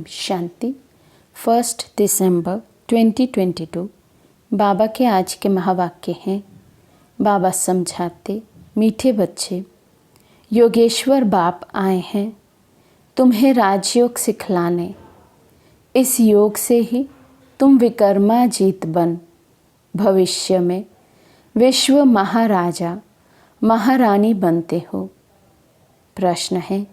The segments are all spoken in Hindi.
शांति 1 दिसंबर 2022। बाबा के आज के महावाक्य हैं। बाबा समझाते, मीठे बच्चे, योगेश्वर बाप आए हैं तुम्हें राजयोग सिखलाने। इस योग से ही तुम विकर्मा जीत बन भविष्य में विश्व महाराजा महारानी बनते हो। प्रश्न है,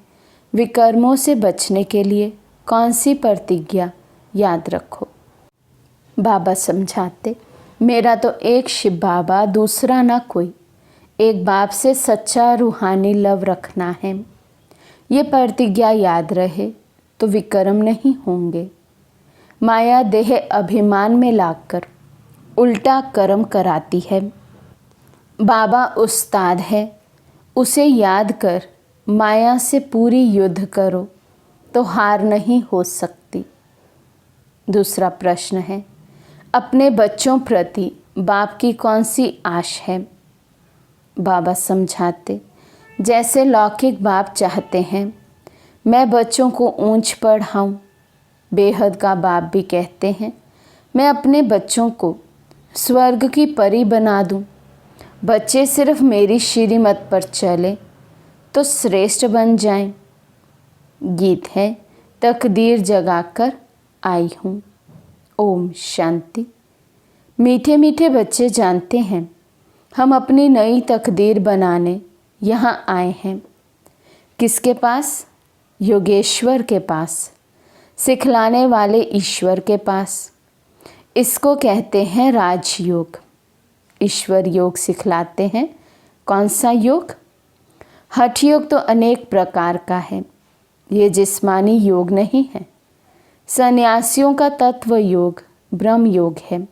विकर्मों से बचने के लिए कौन सी प्रतिज्ञा याद रखो। बाबा समझाते, मेरा तो एक शिव बाबा, दूसरा ना कोई। एक बाप से सच्चा रूहानी लव रखना है। ये प्रतिज्ञा याद रहे तो विकर्म नहीं होंगे। माया देह अभिमान में लाकर उल्टा कर्म कराती है। बाबा उस्ताद है, उसे याद कर माया से पूरी युद्ध करो तो हार नहीं हो सकती। दूसरा प्रश्न है, अपने बच्चों प्रति बाप की कौन सी आश है। बाबा समझाते, जैसे लौकिक बाप चाहते हैं मैं बच्चों को ऊंच पढ़ाऊं, बेहद का बाप भी कहते हैं मैं अपने बच्चों को स्वर्ग की परी बना दूं। बच्चे सिर्फ मेरी श्रीमत पर चले तो श्रेष्ठ बन जाएं। गीत है, तकदीर जगाकर आई हूँ। ओम शांति। मीठे मीठे बच्चे जानते हैं हम अपनी नई तकदीर बनाने यहाँ आए हैं। किसके पास? योगेश्वर के पास, सिखलाने वाले ईश्वर के पास। इसको कहते हैं राजयोग। ईश्वर योग सिखलाते हैं। कौन सा योग? हठ योग तो अनेक प्रकार का है, ये जिस्मानी योग नहीं है। सन्यासियों का तत्व योग ब्रह्म योग है,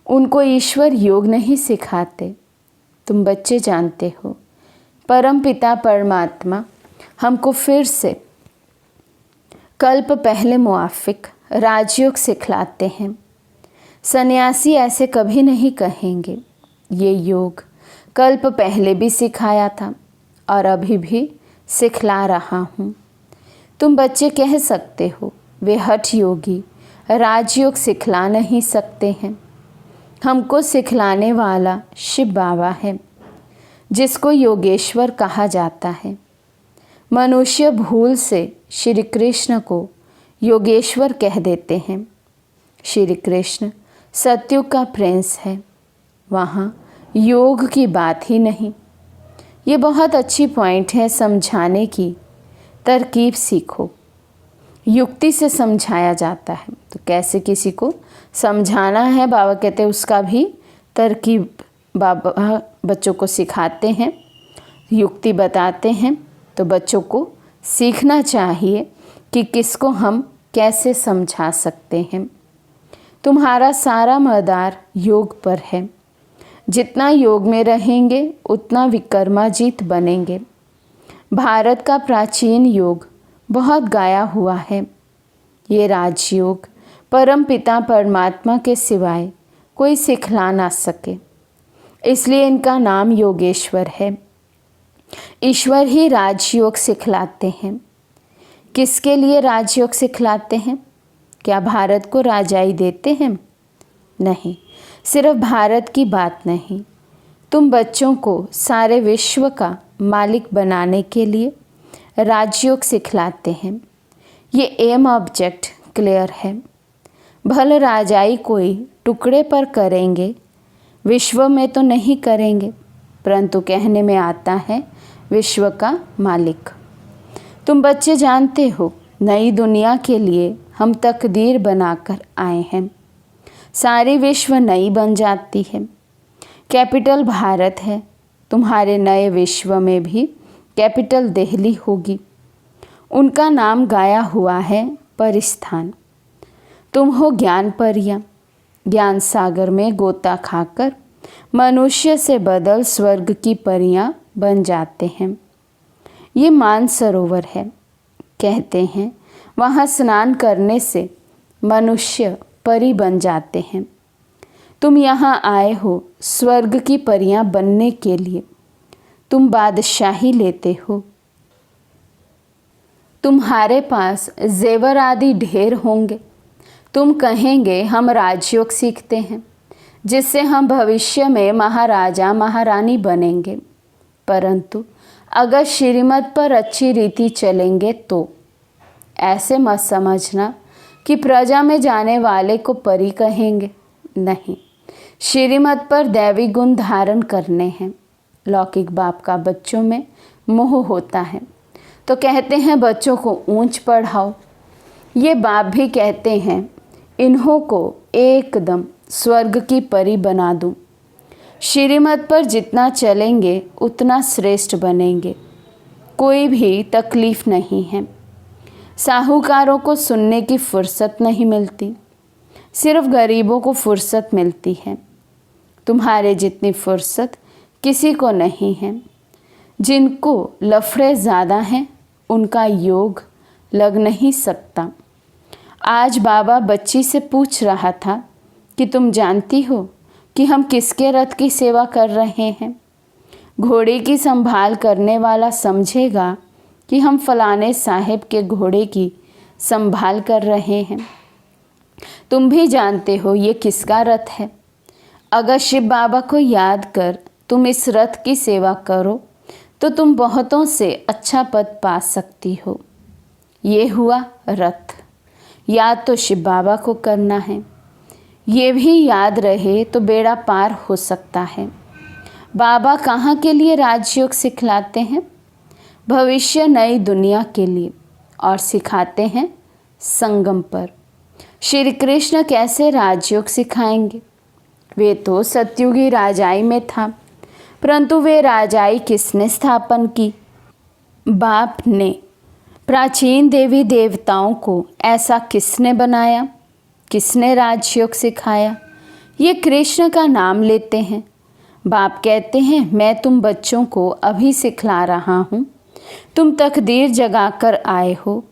उनको ईश्वर योग नहीं सिखाते। तुम बच्चे जानते हो परम पिता परमात्मा हमको फिर से कल्प पहले मुआफिक राजयोग सिखलाते हैं। सन्यासी ऐसे कभी नहीं कहेंगे। ये योग कल्प पहले भी सिखाया था और अभी भी सिखला रहा हूँ। तुम बच्चे कह सकते हो वे हठ योगी राजयोग सिखला नहीं सकते हैं। हमको सिखलाने वाला शिव बाबा है, जिसको योगेश्वर कहा जाता है। मनुष्य भूल से श्री कृष्ण को योगेश्वर कह देते हैं। श्री कृष्ण सत्युग का प्रिंस है, वहाँ योग की बात ही नहीं। ये बहुत अच्छी पॉइंट है समझाने की। तरकीब सीखो। युक्ति से समझाया जाता है तो कैसे किसी को समझाना है, बाबा कहते हैं उसका भी तरकीब बाबा बच्चों को सिखाते हैं, युक्ति बताते हैं। तो बच्चों को सीखना चाहिए कि किसको हम कैसे समझा सकते हैं। तुम्हारा सारा मदार योग पर है। जितना योग में रहेंगे उतना विक्रमाजीत बनेंगे। भारत का प्राचीन योग बहुत गाया हुआ है। ये राजयोग परम पिता परमात्मा के सिवाय कोई सिखला ना सके, इसलिए इनका नाम योगेश्वर है। ईश्वर ही राजयोग सिखलाते हैं। किसके लिए राजयोग सिखलाते हैं? क्या भारत को राजाई देते हैं? नहीं, सिर्फ भारत की बात नहीं, तुम बच्चों को सारे विश्व का मालिक बनाने के लिए राजयोग सिखलाते हैं। ये एम ऑब्जेक्ट क्लियर है। भले राजाई कोई टुकड़े पर करेंगे, विश्व में तो नहीं करेंगे, परंतु कहने में आता है विश्व का मालिक। तुम बच्चे जानते हो, नई दुनिया के लिए हम तकदीर बनाकर आए हैं। सारी विश्व नई बन जाती है। कैपिटल भारत है। तुम्हारे नए विश्व में भी कैपिटल दिल्ली होगी। उनका नाम गाया हुआ है परिस्थान। तुम हो ज्ञान परियां। ज्ञान सागर में गोता खाकर मनुष्य से बदल स्वर्ग की परियां बन जाते हैं। ये मानसरोवर है। कहते हैं वहाँ स्नान करने से मनुष्य परी बन जाते हैं। तुम यहाँ आए हो स्वर्ग की परियां बनने के लिए। तुम बादशाही लेते हो। तुम्हारे पास जेवर आदि ढेर होंगे। तुम कहेंगे हम राजयोग सीखते हैं, जिससे हम भविष्य में महाराजा महारानी बनेंगे। परंतु अगर श्रीमत पर अच्छी रीति चलेंगे तो ऐसे मत समझना कि प्रजा में जाने वाले को परी कहेंगे। नहीं, श्रीमत पर दैवी गुण धारण करने हैं। लौकिक बाप का बच्चों में मोह होता है, तो कहते हैं बच्चों को ऊंच पढ़ाओ। ये बाप भी कहते हैं इन्हों को एकदम स्वर्ग की परी बना दूं। श्रीमत पर जितना चलेंगे उतना श्रेष्ठ बनेंगे। कोई भी तकलीफ नहीं है। साहूकारों को सुनने की फुर्सत नहीं मिलती, सिर्फ गरीबों को फुर्सत मिलती है। तुम्हारे जितनी फुर्सत किसी को नहीं है। जिनको लफड़े ज़्यादा हैं उनका योग लग नहीं सकता। आज बाबा बच्ची से पूछ रहा था कि तुम जानती हो कि हम किसके रथ की सेवा कर रहे हैं? घोड़े की संभाल करने वाला समझेगा कि हम फलाने साहेब के घोड़े की संभाल कर रहे हैं। तुम भी जानते हो ये किसका रथ है। अगर शिव बाबा को याद कर तुम इस रथ की सेवा करो तो तुम बहुतों से अच्छा पद पा सकती हो। ये हुआ रथ। याद तो शिव बाबा को करना है। ये भी याद रहे तो बेड़ा पार हो सकता है। बाबा कहाँ के लिए राजयोग सिखलाते हैं? भविष्य नई दुनिया के लिए, और सिखाते हैं संगम पर। श्री कृष्ण कैसे राजयोग सिखाएंगे? वे तो सतयुगी राजाई में था, परंतु वे राजाई किसने स्थापन की? बाप ने। प्राचीन देवी देवताओं को ऐसा किसने बनाया? किसने राजयोग सिखाया? ये कृष्ण का नाम लेते हैं। बाप कहते हैं मैं तुम बच्चों को अभी सिखला रहा हूँ। तुम तकदीर जगा कर आए हो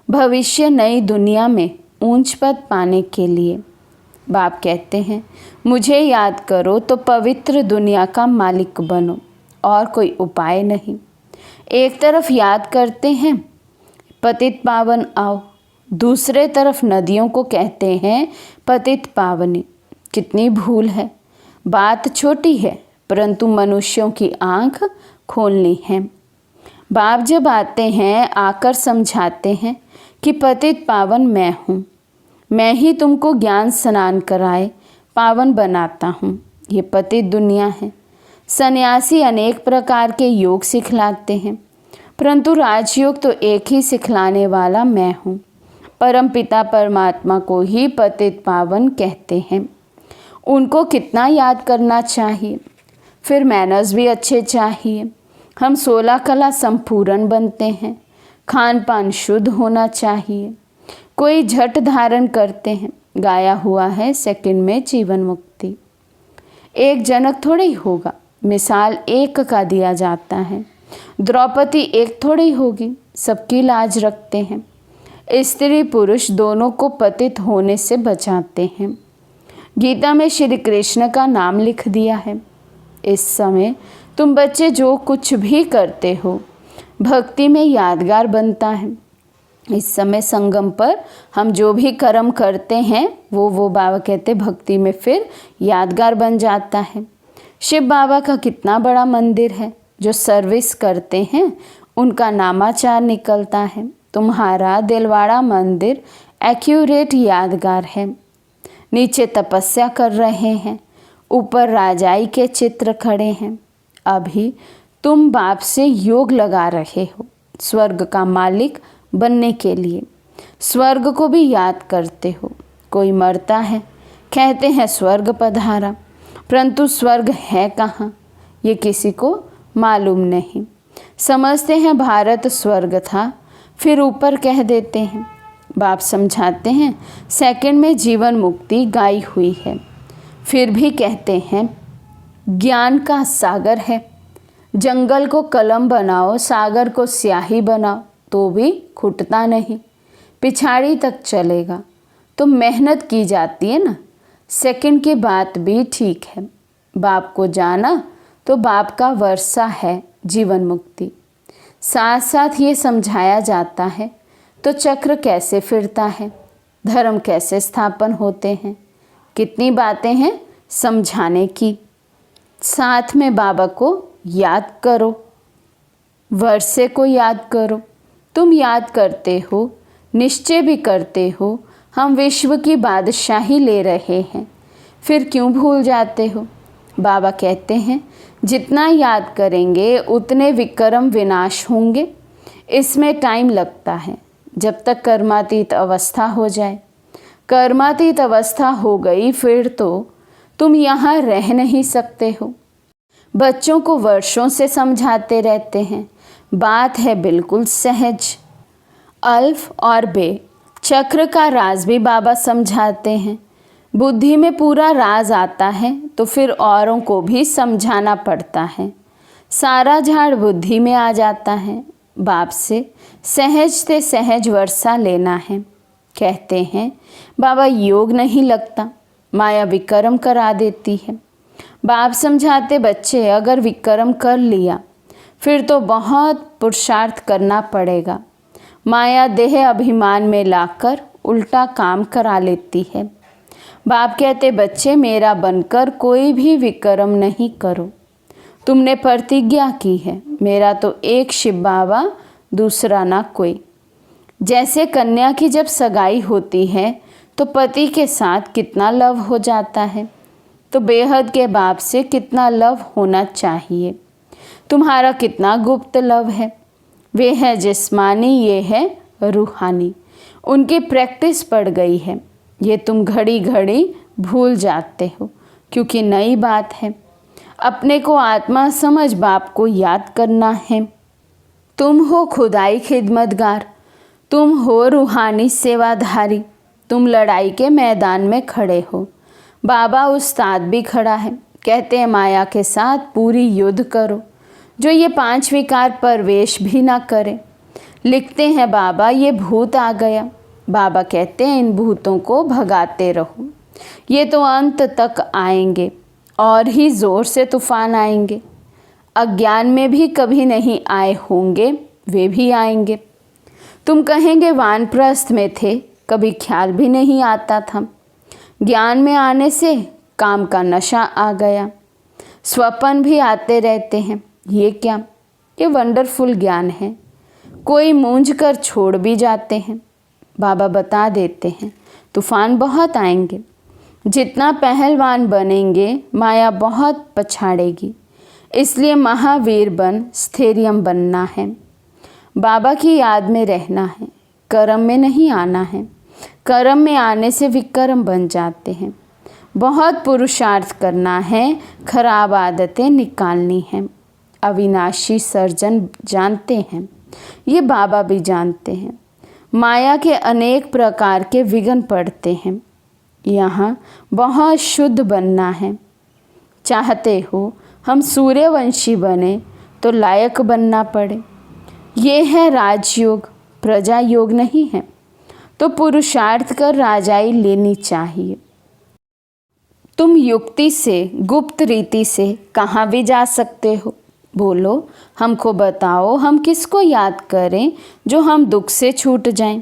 भविष्य नई दुनिया में ऊंच पद पाने के लिए। बाप कहते हैं मुझे याद करो तो पवित्र दुनिया का मालिक बनो, और कोई उपाय नहीं। एक तरफ याद करते हैं पतित पावन आओ, दूसरे तरफ नदियों को कहते हैं पतित पावनी। कितनी भूल है। बात छोटी है, परंतु मनुष्यों की आंख खोलनी है। बाप जब आते हैं आकर समझाते हैं कि पतित पावन मैं हूँ। मैं ही तुमको ज्ञान स्नान कराए पावन बनाता हूँ। ये पतित दुनिया है। सन्यासी अनेक प्रकार के योग सिखलाते हैं, परंतु राजयोग तो एक ही सिखलाने वाला मैं हूँ। परमपिता परमात्मा को ही पतित पावन कहते हैं। उनको कितना याद करना चाहिए। फिर मैनर्स भी अच्छे चाहिए। हम 16 कला संपूर्ण बनते हैं। खान पान शुद्ध होना चाहिए। कोई झट धारण करते हैं। गाया हुआ है सेकंड में जीवन मुक्ति। एक जनक थोड़ा ही होगा, मिसाल एक का दिया जाता है। द्रौपदी एक थोड़ी ही होगी, सबकी लाज रखते हैं। स्त्री पुरुष दोनों को पतित होने से बचाते हैं। गीता में श्री कृष्ण का नाम लिख दिया है। इस समय तुम बच्चे जो कुछ भी करते हो भक्ति में यादगार बनता है। इस समय संगम पर हम जो भी कर्म करते हैं वो बाबा कहते भक्ति में फिर यादगार बन जाता है। शिव बाबा का कितना बड़ा मंदिर है। जो सर्विस करते हैं उनका नामाचार निकलता है। तुम्हारा दिलवाड़ा मंदिर एक्यूरेट यादगार है। नीचे तपस्या कर रहे हैं, ऊपर राजाई के चित्र खड़े हैं। अभी तुम बाप से योग लगा रहे हो स्वर्ग का मालिक बनने के लिए। स्वर्ग को भी याद करते हो। कोई मरता है, कहते हैं स्वर्ग पधारा, परंतु स्वर्ग है कहाँ ये किसी को मालूम नहीं। समझते हैं भारत स्वर्ग था, फिर ऊपर कह देते हैं। बाप समझाते हैं सेकंड में जीवन मुक्ति गाई हुई है। फिर भी कहते हैं ज्ञान का सागर है। जंगल को कलम बनाओ, सागर को स्याही बनाओ तो भी खुटता नहीं, पिछाड़ी तक चलेगा। तो मेहनत की जाती है ना। सेकंड की बात भी ठीक है। बाप को जाना तो बाप का वर्षा है जीवन मुक्ति। साथ साथ ये समझाया जाता है तो चक्र कैसे फिरता है, धर्म कैसे स्थापन होते हैं। कितनी बातें हैं समझाने की। साथ में बाबा को याद करो, वर्षे को याद करो। तुम याद करते हो, निश्चय भी करते हो हम विश्व की बादशाही ले रहे हैं, फिर क्यों भूल जाते हो। बाबा कहते हैं जितना याद करेंगे उतने विक्रम विनाश होंगे। इसमें टाइम लगता है जब तक कर्मातीत अवस्था हो जाए। कर्मातीत अवस्था हो गई फिर तो तुम यहाँ रह नहीं सकते हो। बच्चों को वर्षों से समझाते रहते हैं। बात है बिल्कुल सहज। अल्फ और बे चक्र का राज भी बाबा समझाते हैं। बुद्धि में पूरा राज आता है तो फिर औरों को भी समझाना पड़ता है। सारा झाड़ बुद्धि में आ जाता है। बाप से सहज से सहज वर्षा लेना है। कहते हैं बाबा योग नहीं लगता, माया विक्रम करा देती है। बाप समझाते बच्चे अगर विक्रम कर लिया फिर तो बहुत पुरुषार्थ करना पड़ेगा। माया देह अभिमान में लाकर उल्टा काम करा लेती है। बाप कहते बच्चे मेरा बनकर कोई भी विक्रम नहीं करो। तुमने प्रतिज्ञा की है मेरा तो एक शिव बाबा दूसरा ना कोई। जैसे कन्या की जब सगाई होती है तो पति के साथ कितना लव हो जाता है, तो बेहद के बाप से कितना लव होना चाहिए। तुम्हारा कितना गुप्त लव है। वे है जिस्मानी, ये है रूहानी। उनकी प्रैक्टिस पड़ गई है। ये तुम घड़ी घड़ी भूल जाते हो क्योंकि नई बात है। अपने को आत्मा समझ बाप को याद करना है। तुम हो खुदाई खिदमतगार, तुम हो रूहानी सेवाधारी। तुम लड़ाई के मैदान में खड़े हो। बाबा उस्ताद भी खड़ा है। कहते हैं माया के साथ पूरी युद्ध करो, जो ये 5 विकार प्रवेश भी ना करे। लिखते हैं बाबा ये भूत आ गया। बाबा कहते हैं इन भूतों को भगाते रहो, ये तो अंत तक आएंगे और ही ज़ोर से तूफान आएंगे। अज्ञान में भी कभी नहीं आए होंगे, वे भी आएंगे। तुम कहेंगे वानप्रस्थ में थे, कभी ख्याल भी नहीं आता था। ज्ञान में आने से काम का नशा आ गया। स्वप्न भी आते रहते हैं। ये क्या, ये वंडरफुल ज्ञान है। कोई मूंझ कर छोड़ भी जाते हैं। बाबा बता देते हैं तूफान बहुत आएंगे। जितना पहलवान बनेंगे माया बहुत पछाड़ेगी। इसलिए महावीर बन स्थैर्यम बनना है। बाबा की याद में रहना है। कर्म में नहीं आना है। कर्म में आने से विकर्म बन जाते हैं। बहुत पुरुषार्थ करना है, खराब आदतें निकालनी हैं। अविनाशी सर्जन जानते हैं, ये बाबा भी जानते हैं। माया के अनेक प्रकार के विघ्न पड़ते हैं। यहाँ बहुत शुद्ध बनना है। चाहते हो हम सूर्यवंशी बने तो लायक बनना पड़े। ये है राजयोग, प्रजा योग नहीं है। तो पुरुषार्थ कर राजाई लेनी चाहिए। तुम युक्ति से, गुप्त रीति से कहाँ भी जा सकते हो। बोलो, हमको बताओ, हम किसको याद करें जो हम दुख से छूट जाएं।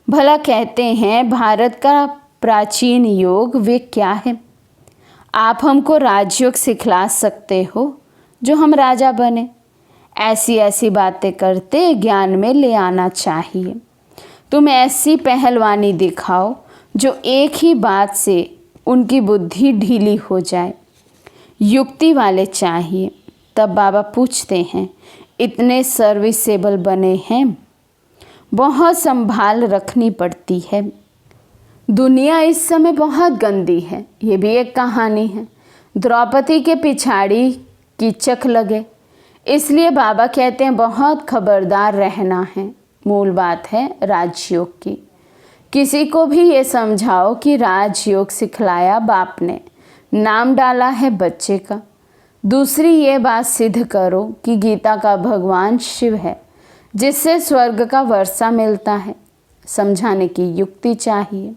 भला कहते हैं भारत का प्राचीन योग वे क्या है। आप हमको राजयोग सिखला सकते हो जो हम राजा बने। ऐसी ऐसी बातें करते ज्ञान में ले आना चाहिए। तुम ऐसी पहलवानी दिखाओ जो एक ही बात से उनकी बुद्धि ढीली हो जाए। युक्ति वाले चाहिए। तब बाबा पूछते हैं, इतने सर्विसेबल बने हैं। बहुत संभाल रखनी पड़ती है। दुनिया इस समय बहुत गंदी है। ये भी एक कहानी है। द्रौपदी के पिछाड़ी कीचक लगे, इसलिए बाबा कहते हैं बहुत खबरदार रहना है। मूल बात है राजयोग की। किसी को भी ये समझाओ कि राजयोग सिखलाया बाप ने, नाम डाला है बच्चे का। दूसरी ये बात सिद्ध करो कि गीता का भगवान शिव है, जिससे स्वर्ग का वर्षा मिलता है। समझाने की युक्ति चाहिए।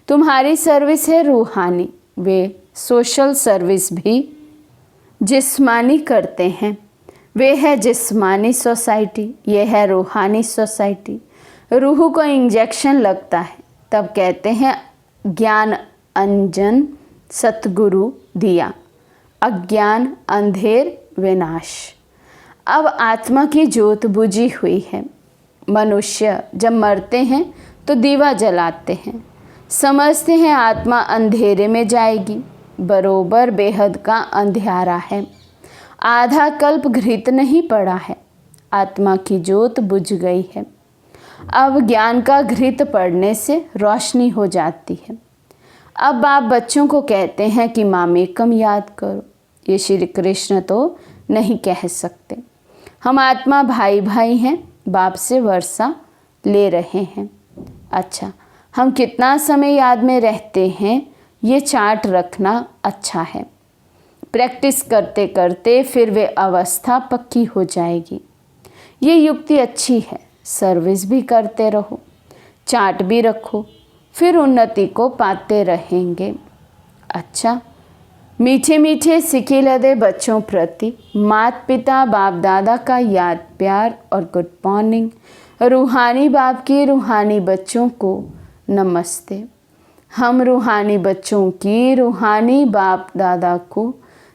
तुम्हारी सर्विस है रूहानी, वे सोशल सर्विस भी जिस्मानी करते हैं। वे है जिस्मानी सोसाइटी, ये है रूहानी सोसाइटी। रूह को इंजेक्शन लगता है, तब कहते हैं ज्ञान अंजन सतगुरु दिया, अज्ञान अंधेर विनाश। अब आत्मा की ज्योत बुझी हुई है। मनुष्य जब मरते हैं तो दीवा जलाते हैं, समझते हैं आत्मा अंधेरे में जाएगी। बरोबर बेहद का अंधियारा है। आधा कल्प घृत नहीं पड़ा है, आत्मा की ज्योत बुझ गई है। अब ज्ञान का घृत पड़ने से रोशनी हो जाती है। अब बाप बच्चों को कहते हैं कि मामेकम याद करो। ये श्री कृष्ण तो नहीं कह सकते। हम आत्मा भाई भाई हैं, बाप से वर्षा ले रहे हैं। अच्छा, हम कितना समय याद में रहते हैं, ये चार्ट रखना अच्छा है। प्रैक्टिस करते करते फिर वे अवस्था पक्की हो जाएगी। ये युक्ति अच्छी है। सर्विस भी करते रहो, चार्ट भी रखो, फिर उन्नति को पाते रहेंगे। अच्छा, मीठे मीठे सिखे लदे बच्चों प्रति माता पिता बाप दादा का याद प्यार और गुड मॉर्निंग। रूहानी बाप की रूहानी बच्चों को नमस्ते। हम रूहानी बच्चों की रूहानी बाप दादा को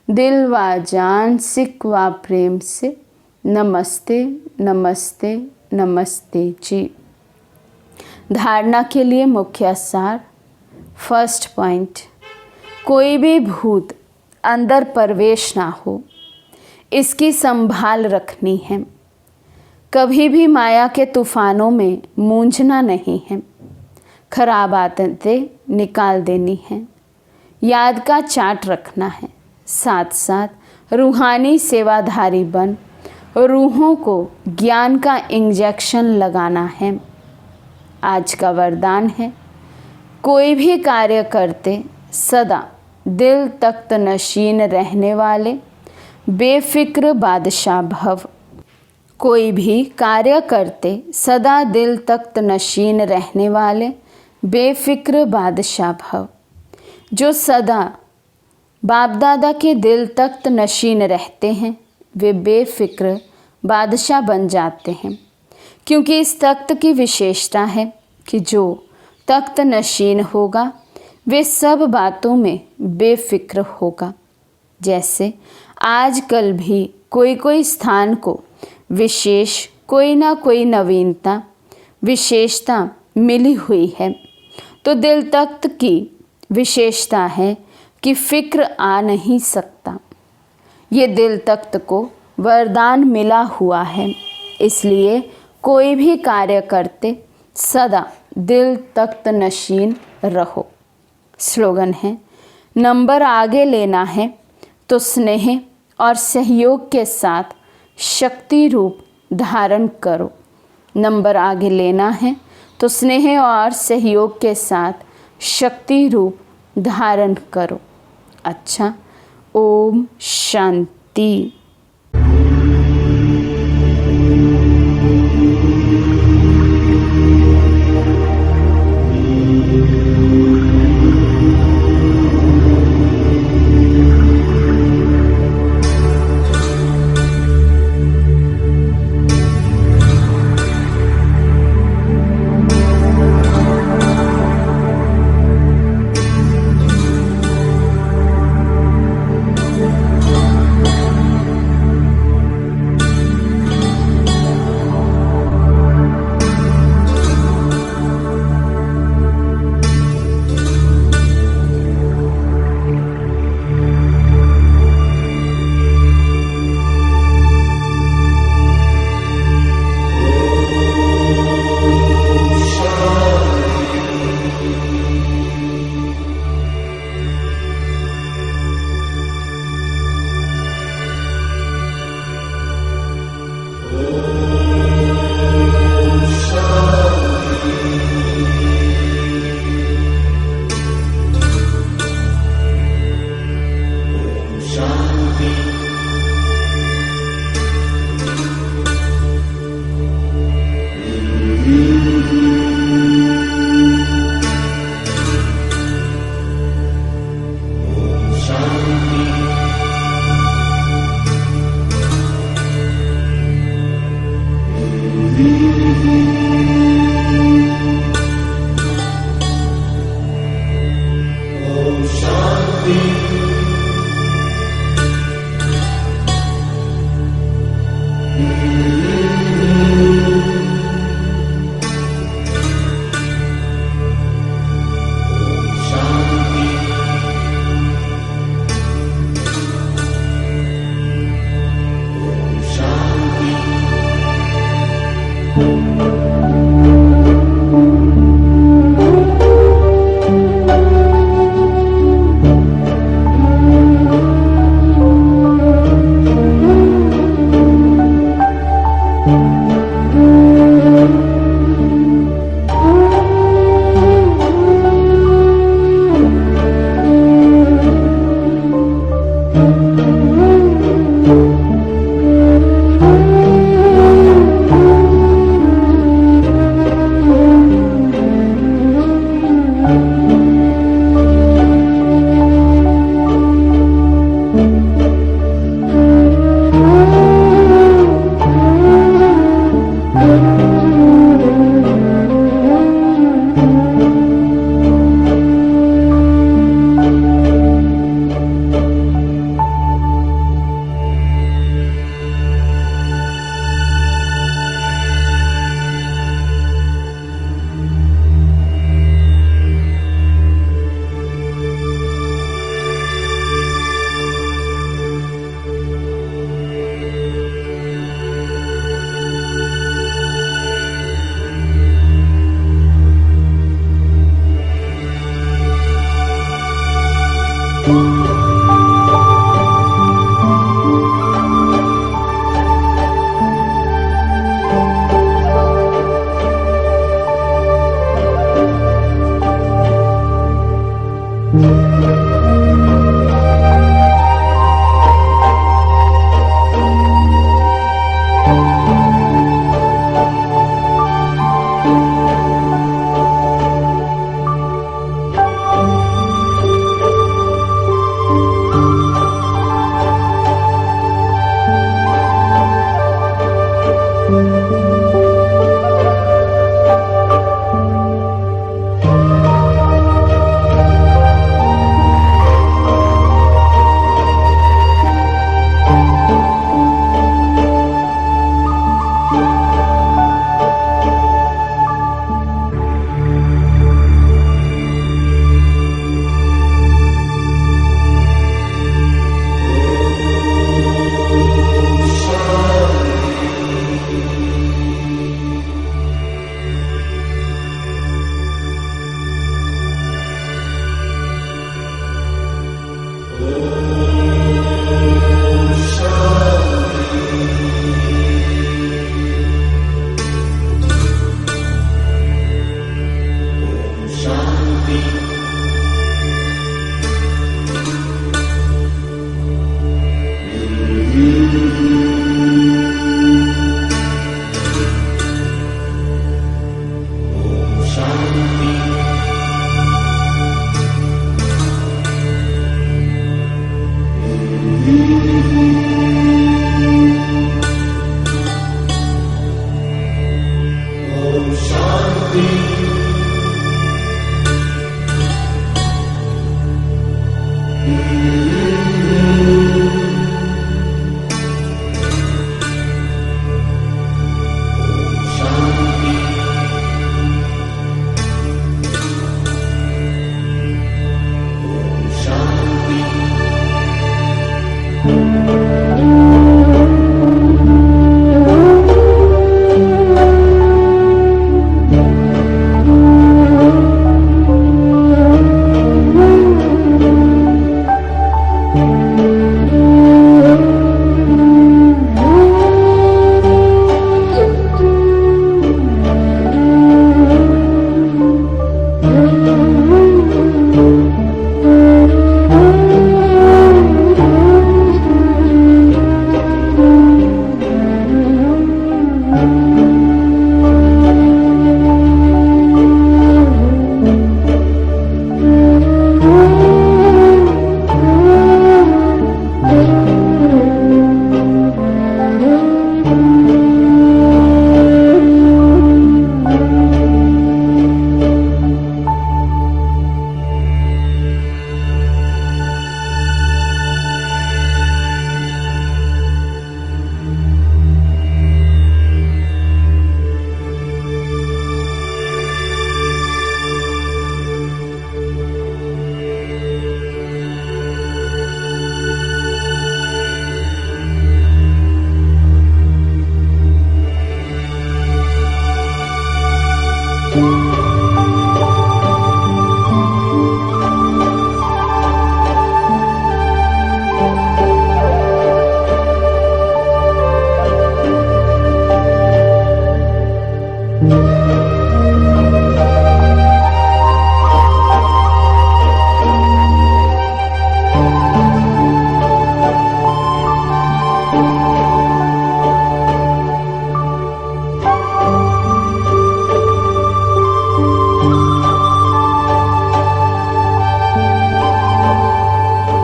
दिल व जान सिक व प्रेम से नमस्ते नमस्ते नमस्ते जी। धारणा के लिए मुख्य सार। फर्स्ट पॉइंट, कोई भी भूत अंदर प्रवेश ना हो, इसकी संभाल रखनी है। कभी भी माया के तूफानों में मूंझना नहीं है। खराब आदतें निकाल देनी है। याद का चार्ट रखना है। साथ साथ रूहानी सेवाधारी बन रूहों को ज्ञान का इंजेक्शन लगाना है। आज का वरदान है, कोई भी कार्य करते सदा दिल तख्त नशीन रहने वाले बेफिक्र बादशाह भव। कोई भी कार्य करते सदा दिल तख्त नशीन रहने वाले बेफिक्र बादशाह भव। जो सदा बाप दादा के दिल तख्त नशीन रहते हैं, वे बेफिक्र बादशाह बन जाते हैं। क्योंकि इस तख्त की विशेषता है कि जो तख्त नशीन होगा वे सब बातों में बेफिक्र होगा। जैसे आजकल भी कोई कोई स्थान को विशेष कोई ना कोई नवीनता विशेषता मिली हुई है, तो दिल तख्त की विशेषता है कि फिक्र आ नहीं सकता। ये दिल तख्त को वरदान मिला हुआ है, इसलिए कोई भी कार्य करते सदा दिल तख्त नशीन रहो। स्लोगन है, नंबर आगे लेना है तो स्नेह और सहयोग के साथ शक्ति रूप धारण करो। नंबर आगे लेना है तो स्नेह और सहयोग के साथ शक्ति रूप धारण करो। अच्छा, ओम शांति।